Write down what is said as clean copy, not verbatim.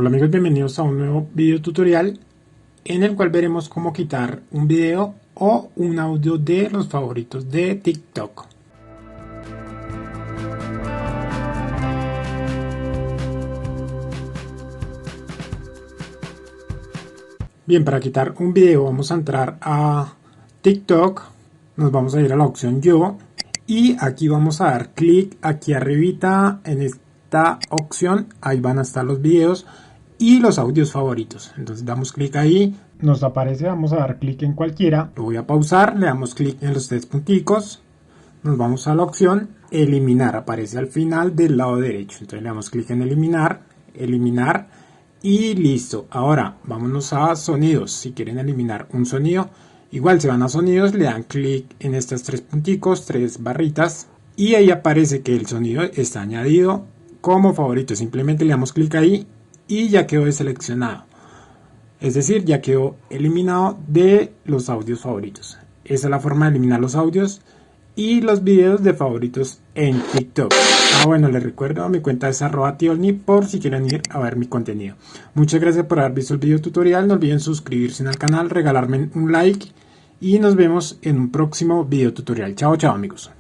Hola amigos, bienvenidos a un nuevo video tutorial en el cual veremos cómo quitar un video o un audio de los favoritos de TikTok. Bien, para quitar un video vamos a entrar a TikTok, nos vamos a ir a la opción Yo y aquí vamos a dar clic aquí arribita en esta opción, ahí van a estar los videos y los audios favoritos. Entonces damos clic ahí, nos aparece, vamos a dar clic en cualquiera, lo voy a pausar, le damos clic en los tres punticos, nos vamos a la opción eliminar, aparece al final del lado derecho, entonces le damos clic en eliminar y listo. Ahora vámonos a sonidos. Si quieren eliminar un sonido, igual se van a sonidos, le dan clic en estos tres punticos, tres barritas y ahí aparece que el sonido está añadido como favorito. Simplemente le damos clic ahí y ya quedó deseleccionado, es decir, ya quedó eliminado de los audios favoritos. Esa es la forma de eliminar los audios y los videos de favoritos en TikTok. Bueno, les recuerdo, mi cuenta es @tiolni por si quieren ir a ver mi contenido. Muchas gracias por haber visto el video tutorial, no olviden suscribirse al canal, regalarme un like y nos vemos en un próximo video tutorial. Chao, chao amigos.